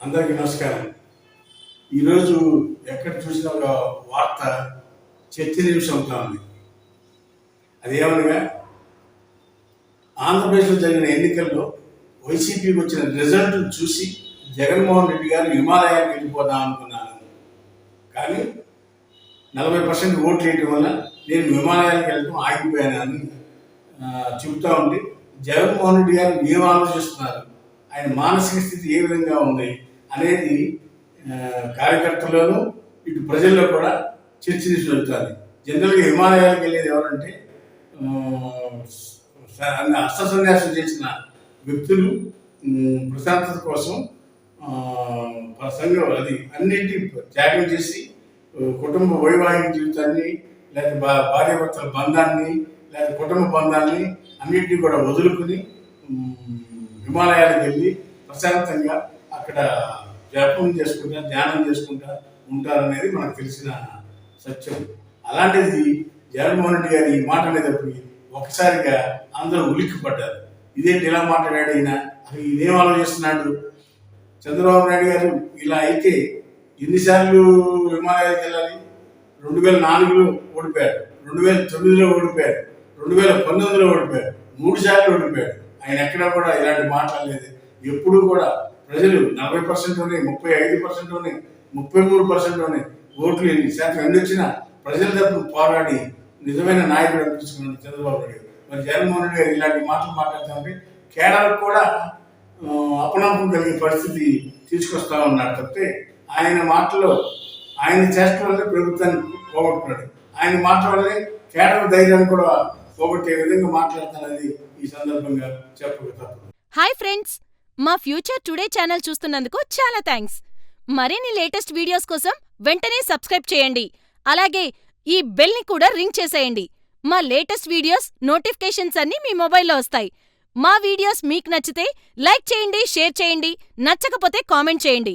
అందరికీ నమస్కారం. ఈరోజు ఎక్కడ చూసిన ఒక వార్త చర్చనీయాంశం అవుతా ఉంది. అదేమనగా ఆంధ్రప్రదేశ్లో జరిగిన ఎన్నికల్లో వైసీపీకి వచ్చిన రిజల్ట్ చూసి జగన్మోహన్ రెడ్డి గారు హిమాలయాలకు వెళ్ళిపోదాం అనుకున్నాను, కానీ 40% ఓట్లు వేయటం వల్ల నేను హిమాలయాలకు వెళ్ళడం ఆగిపోయాను అని చెబుతూ ఉండి జగన్మోహన్ రెడ్డి గారు ఏం ఆలోచిస్తున్నారు, ఆయన మానసిక స్థితి ఏ విధంగా ఉంది అనేది కార్యకర్తల్లోనూ ఇటు ప్రజల్లో కూడా చర్చ జరుగుతుంది. జనరల్గా హిమాలయాలకు వెళ్ళేది ఎవరంటే అస్త్రసన్యాసం చేసిన వ్యక్తులు ప్రశాంతత కోసం సంఘం అది అన్నింటి త్యాగం చేసి కుటుంబ వైవాహిక జీవితాన్ని లేదా భార్యాభర్తల బంధాన్ని లేదా కుటుంబ బంధాన్ని అన్నింటినీ కూడా వదులుకుని హిమాలయాలకు వెళ్ళి ప్రశాంతంగా అక్కడ జపం చేసుకుంటా ధ్యానం చేసుకుంటా ఉంటారనేది మనకు తెలిసిన సత్యం. అలాంటిది జగన్మోహన్ రెడ్డి గారు ఈ మాట అనేటప్పుడు ఒకసారిగా అందరూ ఉలిక్కి పడ్డారు. ఇదేంటి ఇలా మాట్లాడాడు, ఈయన అసలు ఇదేం ఆలోచిస్తున్నాడు? చంద్రబాబు నాయుడు గారు ఇలా అయితే ఎన్నిసార్లు హిమాలయాలకు వెళ్ళాలి? 2004లో ఓడిపోయాడు, 2009లో ఓడిపోయాడు, 2019లో ఓడిపోయాడు, 3 సార్లు ఓడిపోయాడు. ఆయన ఎక్కడా కూడా ఇలాంటి మాట్లాడలేదు. ఎప్పుడు కూడా ప్రజలు 40% ఉన్నాయి, 35% ఉన్నాయి, 33% ఉన్నాయి, ఓట్లు 8% ఎండొచ్చినా ప్రజల తరపున పోరాడి నిజమైన నాయకుడు అనిపించుకున్నాడు చంద్రబాబు నాయుడు. మరి జగన్మోహన్ రెడ్డి గారు ఇలాంటి మాటలు మాట్లాడుతుంటే కేడర్కు కూడా అపనమ్మకం కలిగే పరిస్థితి తీసుకొస్తా ఉన్నాడు తప్పితే ఆయన మాటలో ఆయన చేష్టల వల్లే ప్రభుత్వాన్ని పోగొట్టుకున్నాడు. ఆయన మాటల వల్లే కేడర్ ధైర్యాన్ని కూడా పోగొట్టే విధంగా మాట్లాడుతున్నది ఈ సందర్భంగా చెప్పక తప్పదు. హాయ్ ఫ్రెండ్స్, మా ఫ్యూచర్ టుడే ఛానల్ చూస్తున్నందుకు చాలా థ్యాంక్స్. మరిన్ని లేటెస్ట్ వీడియోస్ కోసం వెంటనే సబ్స్క్రైబ్ చేయండి. అలాగే ఈ బెల్ ని కూడా రింగ్ చేసేయండి. మా లేటెస్ట్ వీడియోస్ నోటిఫికేషన్స్ అన్నీ మీ మొబైల్లో వస్తాయి. మా వీడియోస్ మీకు నచ్చితే లైక్ చేయండి, షేర్ చేయండి, నచ్చకపోతే కామెంట్ చేయండి.